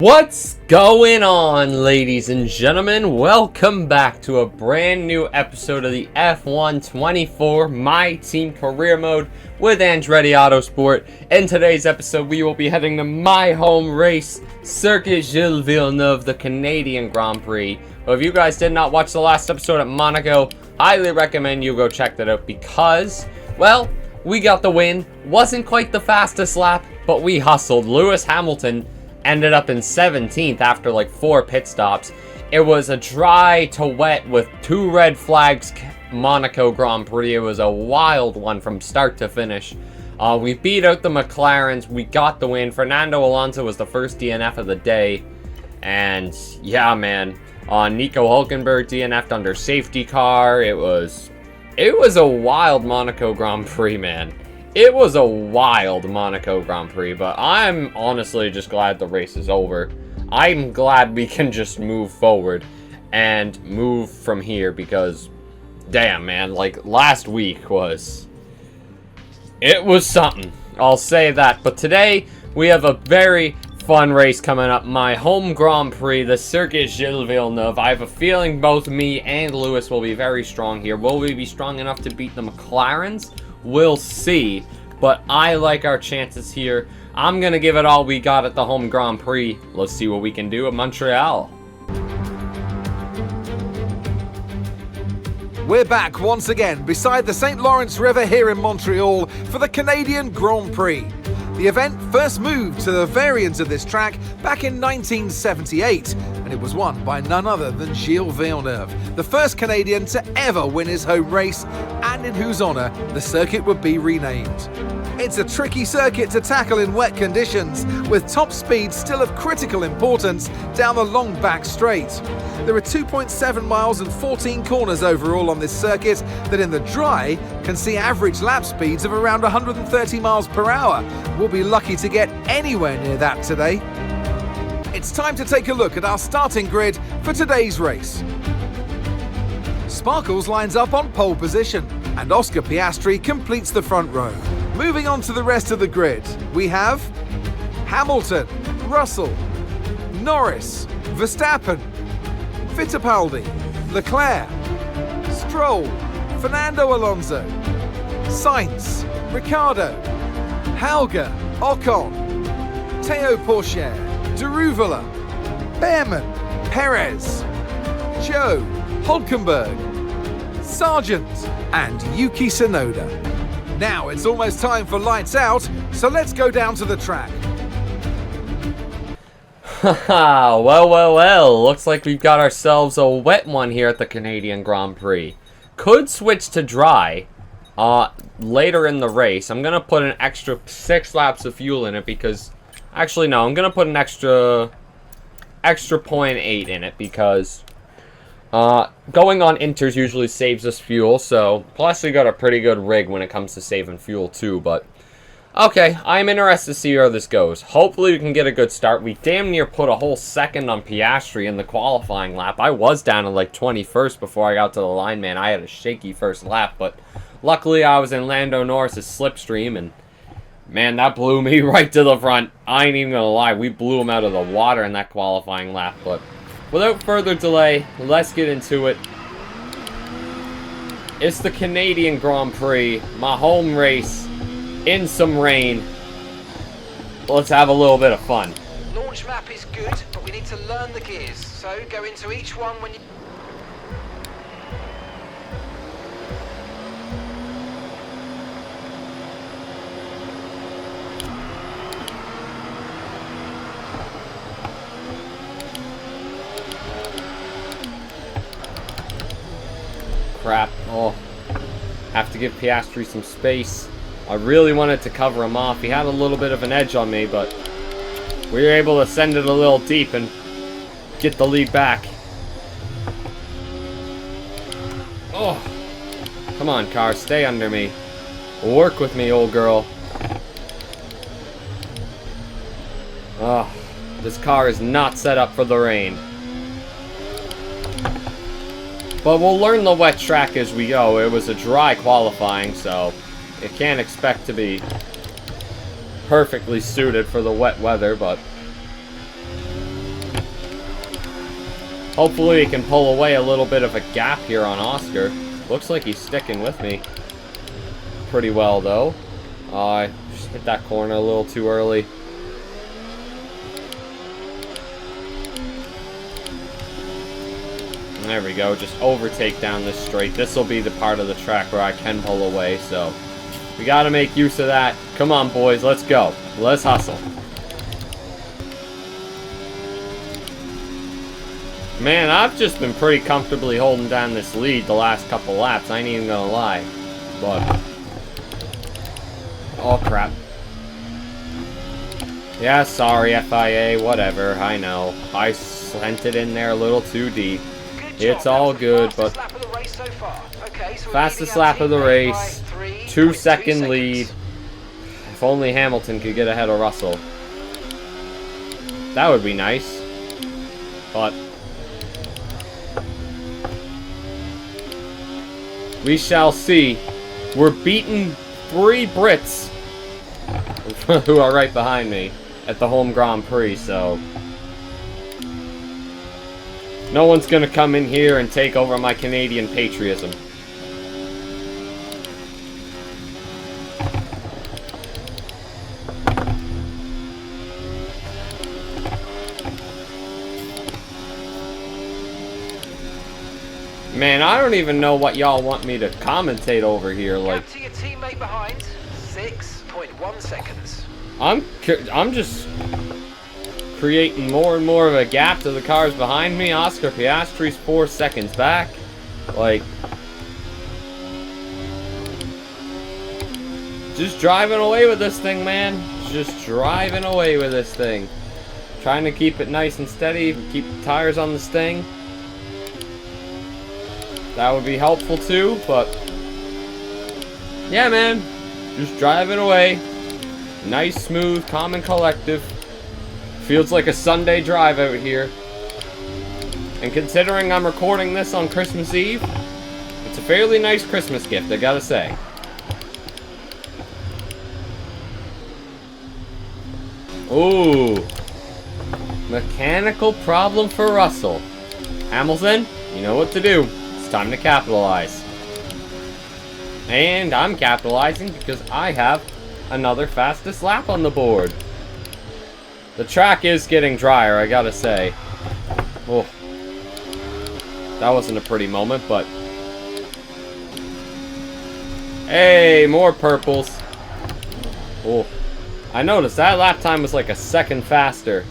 What's going on, ladies and gentlemen? Welcome back to a brand new episode of the F1 24 My Team Career Mode with Andretti Autosport. In today's episode, we will be heading to my home race, Circuit Gilles Villeneuve, the Canadian Grand Prix. But if you guys did not watch the last episode at Monaco, highly recommend you go check that out because, well, we got the win. Wasn't quite the fastest lap, but we hustled. Lewis Hamilton ended up in 17th after like 4 pit stops. It was a dry to wet with 2 red flags Monaco Grand Prix. It was a wild one from start to finish. We beat out the McLarens. We got the win. Fernando Alonso was the first DNF of the day. And yeah, man. Nico Hülkenberg DNF'd under safety car. It was a wild Monaco Grand Prix, man. It was a wild Monaco Grand Prix, but I'm honestly just glad the race is over. I'm glad we can just move forward and move from here because, damn, man, like last week it was something. I'll say that. But today we have a very fun race coming up. My home Grand Prix, the Circuit Gilles Villeneuve. I have a feeling both me and Lewis will be very strong here. Will we be strong enough to beat the McLarens? We'll see, but I like our chances here. I'm going to give it all we got at the home Grand Prix. Let's see what we can do at Montreal. We're back once again beside the St. Lawrence River here in Montreal for the Canadian Grand Prix. The event first moved to the variant of this track back in 1978, and it was won by none other than Gilles Villeneuve, the first Canadian to ever win his home race, and in whose honour the circuit would be renamed. It's a tricky circuit to tackle in wet conditions, with top speed still of critical importance down the long back straight. There are 2.7 miles and 14 corners overall on this circuit that in the dry can see average lap speeds of around 130 miles per hour. We'll be lucky to get anywhere near that today. It's time to take a look at our starting grid for today's race. Sparkles lines up on pole position and Oscar Piastri completes the front row. Moving on to the rest of the grid, we have Hamilton, Russell, Norris, Verstappen, Fittipaldi, Leclerc, Stroll, Fernando Alonso, Sainz, Ricciardo, Hauger, Ocon, Théo Pourchaire, Deruvala, Behrman, Perez, Joe, Hülkenberg, Sargent, and Yuki Tsunoda. Now it's almost time for lights out, so let's go down to the track. well. Looks like we've got ourselves a wet one here at the Canadian Grand Prix. Could switch to dry later in the race. I'm going to put an extra 6 laps of fuel in it because... Actually, no. I'm going to put an extra 0.8 in it because going on inters usually saves us fuel. So, plus we got a pretty good rig when it comes to saving fuel too, but... Okay, I'm interested to see where this goes. Hopefully we can get a good start. We damn near put a whole second on Piastri in the qualifying lap. I was down to like 21st before I got to the line, man. I had a shaky first lap, but luckily I was in Lando Norris's slipstream, and man, that blew me right to the front. I ain't even gonna lie, we blew him out of the water in that qualifying lap, but without further delay, let's get into it. It's the Canadian Grand Prix, my home race. In some rain. Let's have a little bit of fun. Launch map is good, but we need to learn the gears. So go into each one when you... Crap. Oh. Have to give Piastri some space. I really wanted to cover him off. He had a little bit of an edge on me, but we were able to send it a little deep and get the lead back. Oh, come on, car, stay under me. Work with me, old girl. Oh, this car is not set up for the rain. But we'll learn the wet track as we go. It was a dry qualifying, so... It can't expect to be perfectly suited for the wet weather, but Hopefully he can pull away a little bit of a gap here on Oscar. Looks like he's sticking with me pretty well, though. I just hit that corner a little too early. There we go. Just overtake down this straight. This will be the part of the track where I can pull away, so we got to make use of that. Come on, boys. Let's go. Let's hustle. Man, I've just been pretty comfortably holding down this lead the last couple laps. I ain't even gonna lie. But oh, crap. Yeah, sorry, FIA. Whatever. I know. I sent it in there a little too deep. It's all good, but fastest lap of the race, 2-second lead. If only Hamilton could get ahead of Russell. That would be nice. But we shall see. We're beating 3 Brits who are right behind me at the home Grand Prix, so no one's going to come in here and take over my Canadian patriotism. Man, I don't even know what y'all want me to commentate over here. Like, to your teammate behind, 6.1 seconds. I'm just creating more and more of a gap to the cars behind me. Oscar Piastri's 4 seconds back. Like, just driving away with this thing, man. Just driving away with this thing. Trying to keep it nice and steady. Keep the tires on this thing. That would be helpful too, but yeah, man. Just driving away. Nice, smooth, calm, and collective. Feels like a Sunday drive out here. And considering I'm recording this on Christmas Eve, it's a fairly nice Christmas gift, I gotta say. Ooh. Mechanical problem for Russell. Hamilton, you know what to do. It's time to capitalize. And I'm capitalizing because I have another fastest lap on the board. The track is getting drier, I gotta say. Oh, that wasn't a pretty moment, but hey, more purples. Oh, I noticed that lap time was like a second faster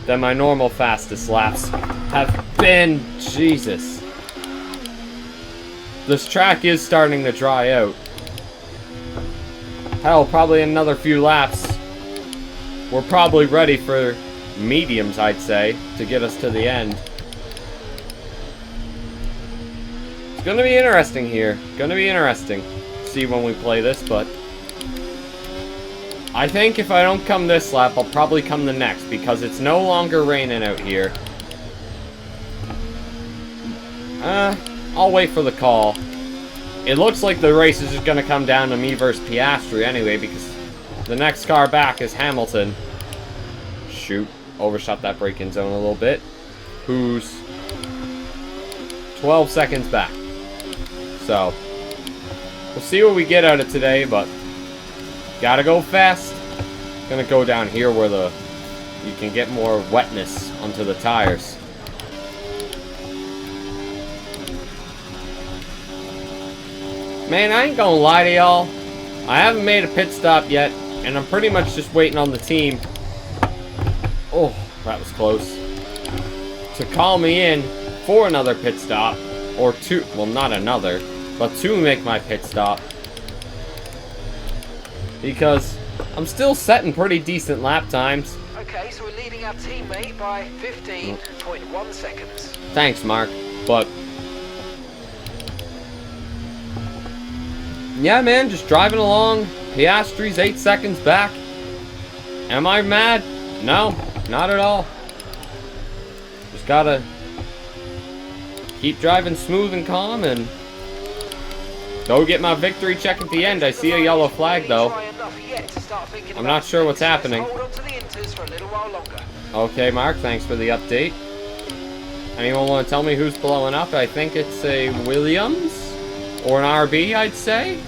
than my normal fastest laps have been. Jesus. This track is starting to dry out. Hell, probably another few laps. We're probably ready for mediums, I'd say, to get us to the end. It's gonna be interesting here. Gonna be interesting. See when we play this, but I think if I don't come this lap, I'll probably come the next because it's no longer raining out here. I'll wait for the call. It looks like the race is just gonna come down to me versus Piastri anyway because the next car back is Hamilton. Shoot. Overshot that braking zone a little bit. Who's 12 seconds back. So, we'll see what we get out of today, but gotta go fast. Gonna go down here where you can get more wetness onto the tires. Man, I ain't gonna lie to y'all. I haven't made a pit stop yet, and I'm pretty much just waiting on the team. Oh, that was close. To call me in for another pit stop, or two, well, not another, but to make my pit stop. Because I'm still setting pretty decent lap times. Okay, so we're leading our teammate by 15.1 seconds. Thanks, Mark. But yeah, man, just driving along. Piastri's 8 seconds back. Am I mad? No, not at all. Just gotta keep driving smooth and calm and go get my victory check at the end. I see a yellow flag though. I'm not sure what's happening. Okay, Mark, thanks for the update. Anyone want to tell me who's blowing up? I think it's a Williams or an RB, I'd say.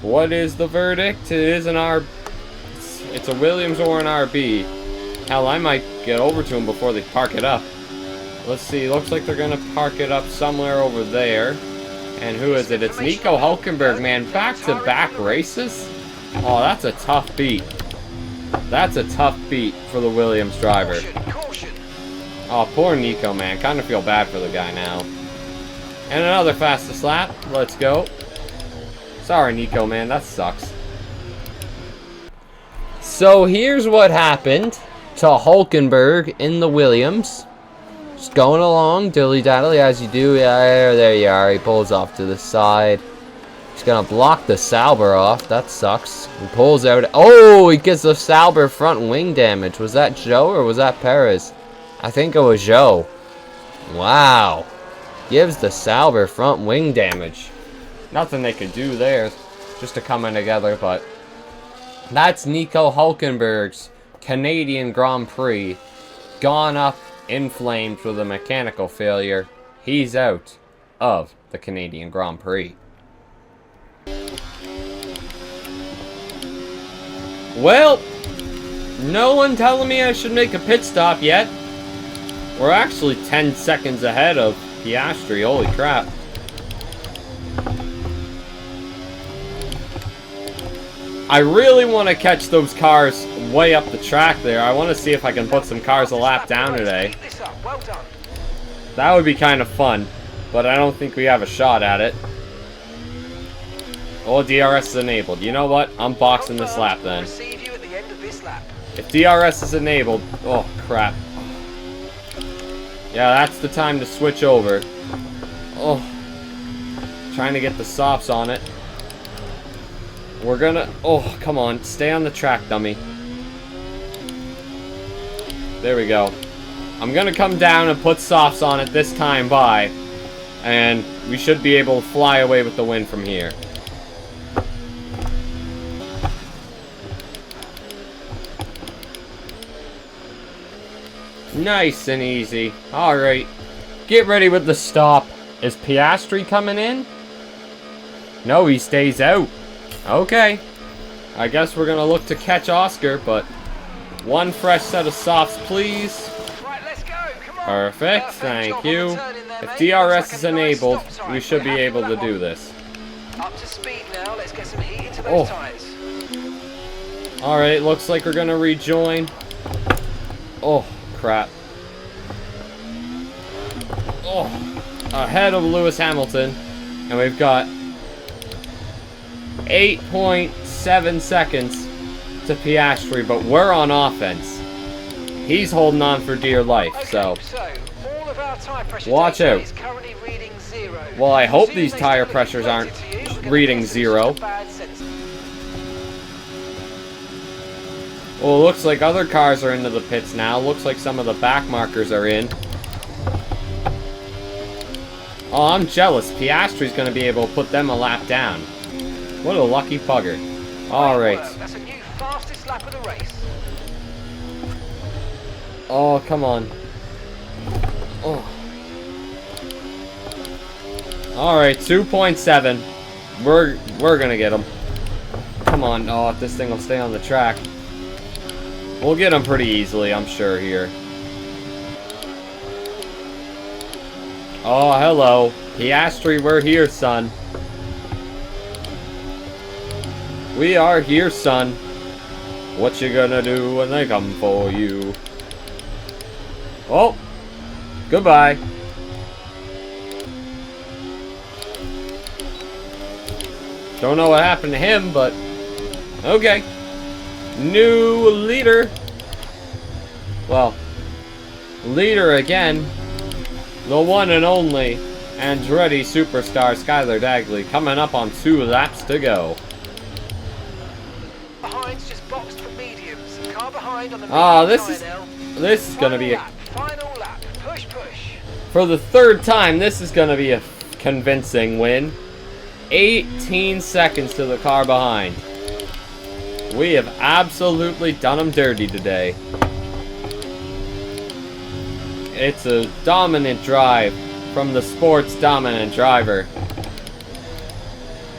What is the verdict? It is an it's a Williams or an RB. Hell, I might get over to him before they park it up. Let's see. Looks like they're going to park it up somewhere over there. And who is it? It's Nico Hülkenberg, man. Back-to-back races? Oh, that's a tough beat. That's a tough beat for the Williams driver. Oh, poor Nico, man. Kind of feel bad for the guy now. And another fastest lap. Let's go. Sorry, Nico, man. That sucks. So here's what happened to Hülkenberg in the Williams. Just going along, dilly-dally, as you do. Yeah, there you are. He pulls off to the side. He's going to block the Sauber off. That sucks. He pulls out. Oh, he gets the Sauber front wing damage. Was that Joe or was that Perez? I think it was Joe. Wow. Gives the Sauber front wing damage. Nothing they could do there. Just to come in together, but that's Nico Hülkenberg's Canadian Grand Prix. Gone up in flames with a mechanical failure. He's out of the Canadian Grand Prix. Well, no one telling me I should make a pit stop yet. We're actually 10 seconds ahead of Piastri. Holy crap. I really want to catch those cars way up the track there. I want to see if I can put some cars a lap down today. That would be kind of fun, but I don't think we have a shot at it. Oh, DRS is enabled. You know what? I'm boxing this lap then. If DRS is enabled... Oh, crap. Yeah, that's the time to switch over. Oh. Trying to get the softs on it. We're gonna... Oh, come on. Stay on the track, dummy. There we go. I'm gonna come down and put softs on it this time by. And we should be able to fly away with the win from here. Nice and easy. Alright. Get ready with the stop. Is Piastri coming in? No, he stays out. Okay. I guess we're going to look to catch Oscar, but one fresh set of softs, please. Right, let's go. Come on. Perfect. Thank you. If DRS is enabled, we should be able to do this. Up to speed now. Let's get some heat into those tires. Alright, looks like we're going to rejoin. Oh, crap. Oh, ahead of Lewis Hamilton. And we've got 8.7 seconds to Piastri, but we're on offense. He's holding on for dear life, so all of our tire pressure watch out. is currently reading 0. Well, I hope these tire pressures aren't reading 0. Well, it looks like other cars are into the pits now. Looks like some of the back markers are in. Oh, I'm jealous. Piastri's going to be able to put them a lap down. What a lucky bugger. Alright. That's a new fastest lap of the race. Oh, come on. Oh. Alright, 2.7. We're going to get him. Come on. Oh, if this thing will stay on the track. We'll get him pretty easily, I'm sure, here. Oh, hello. Piastri, we're here, son. We are here, son. What you gonna do when they come for you? Oh. Goodbye. Don't know what happened to him, but... Okay. New leader. Well, leader again. The one and only Andretti superstar Skylar Dagley coming up on 2 laps to go. Behind's just boxed for mediums. Car behind on the this is gonna be a final lap. Push. for the 3rd time. This is gonna be a convincing win. 18 seconds to the car behind. We have absolutely done them dirty today. It's a dominant drive from the sport's dominant driver.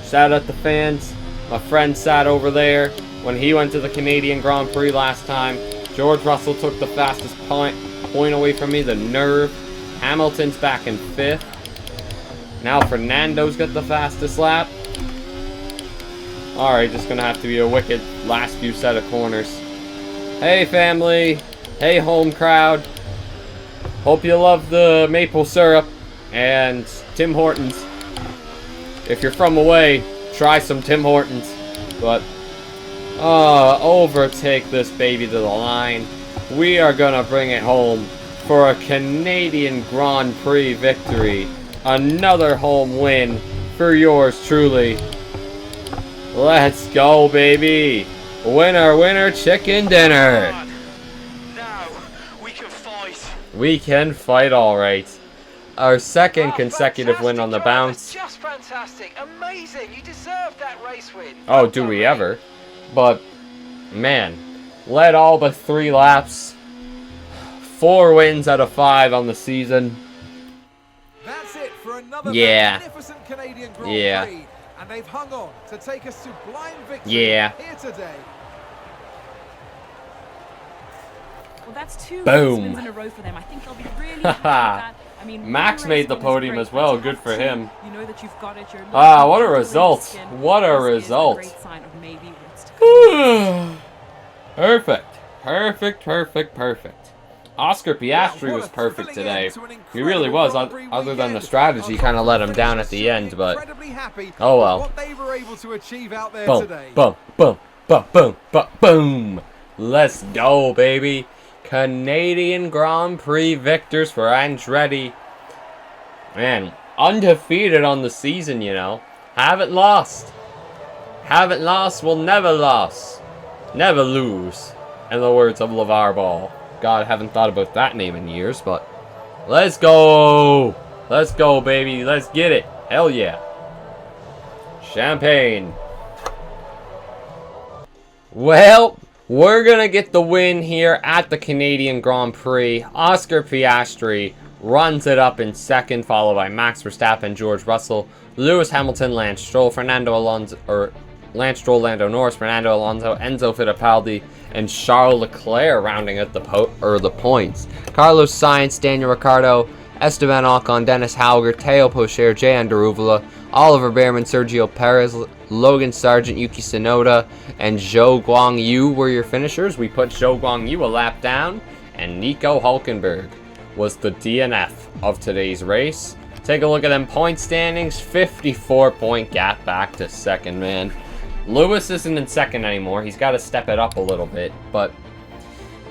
Shout out the fans. My friend sat over there when he went to the Canadian Grand Prix last time. George Russell took the fastest point away from me. The nerve. Hamilton's back in 5th. Now Fernando's got the fastest lap. Alright, just gonna have to be a wicked last few set of corners. Hey family. Hey home crowd. Hope you love the maple syrup and Tim Hortons. If you're from away, try some Tim Hortons. But, overtake this baby to the line. We are gonna bring it home for a Canadian Grand Prix victory. Another home win for yours truly. Let's go, baby. Winner, winner, chicken dinner. Now we can fight. We can fight, all right. Our second consecutive win on the bounce. Just fantastic. Amazing. You deserve that race win. Oh, do we ever? But, man, led all but 3 laps. 4 wins out of 5 on the season. That's it for another magnificent Canadian Grand Prix. And they've hung on to take a sublime victory here today. Well, that's 2 Boom. wins in a row for them. I think they'll be really happy with that. I mean, Max made the podium as well. Good for him. You know that you've got it. What a result. What a result. Great sign of maybe what's to come. Perfect. Perfect, perfect, perfect. Oscar Piastri was perfect today. He really was, other than the strategy kind of let him down at the end, but oh well. Boom, boom, boom, boom, boom, boom, boom. Let's go, baby. Canadian Grand Prix victors for Andretti. Man, undefeated on the season, you know. Haven't lost. Haven't lost, will never lose. Never lose. In the words of LeVar Ball. God, I haven't thought about that name in years, but let's go. Let's go, baby. Let's get it. Hell yeah. Champagne. Well, we're going to get the win here at the Canadian Grand Prix. Oscar Piastri runs it up in 2nd, followed by Max Verstappen, George Russell, Lewis Hamilton, Lance Stroll, Lance Stroll, Lando Norris, Fernando Alonso, Enzo Fittipaldi, and Charles Leclerc rounding out the points. Carlos Sainz, Daniel Ricciardo, Esteban Ocon, Dennis Hauger, Teo Pocher, Jay Andaruvula, Oliver Behrman, Sergio Perez, Logan Sargent, Yuki Tsunoda, and Zhou Guanyu were your finishers. We put Zhou Guanyu a lap down, and Nico Hulkenberg was the DNF of today's race. Take a look at them point standings. 54-point gap back to 2nd, man. Lewis isn't in 2nd anymore. He's got to step it up a little bit. But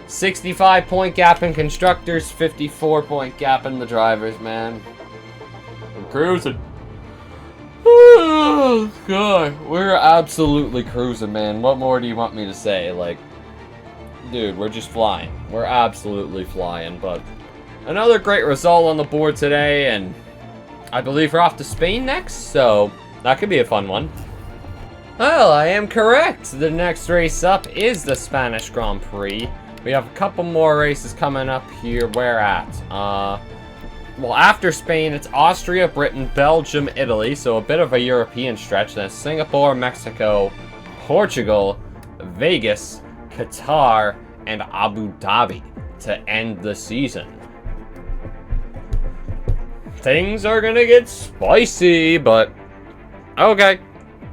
65-point gap in constructors, 54-point gap in the drivers, man. We're cruising. Oh, God. We're absolutely cruising, man. What more do you want me to say? Like, dude, we're just flying. We're absolutely flying. But another great result on the board today. And I believe we're off to Spain next. So that could be a fun one. Well, I am correct. The next race up is the Spanish Grand Prix. We have a couple more races coming up here. Where at? Well, after Spain, it's Austria, Britain, Belgium, Italy. So a bit of a European stretch. Then Singapore, Mexico, Portugal, Vegas, Qatar, and Abu Dhabi to end the season. Things are gonna get spicy, but okay.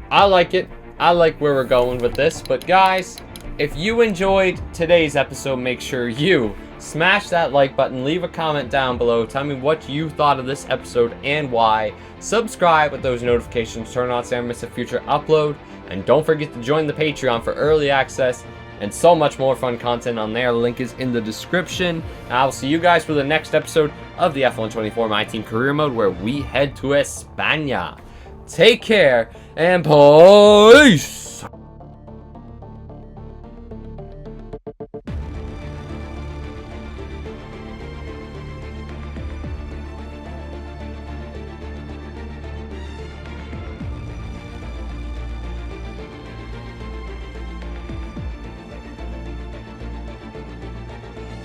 I like it. I like where we're going with this. But guys, if you enjoyed today's episode, make sure you smash that like button, leave a comment down below, tell me what you thought of this episode and why. Subscribe with those notifications, turn on so you don't miss a future upload, and don't forget to join the Patreon for early access and so much more fun content on there. Link is in the description. And I will see you guys for the next episode of the F124 My Team Career Mode, where we head to España. Take care and peace.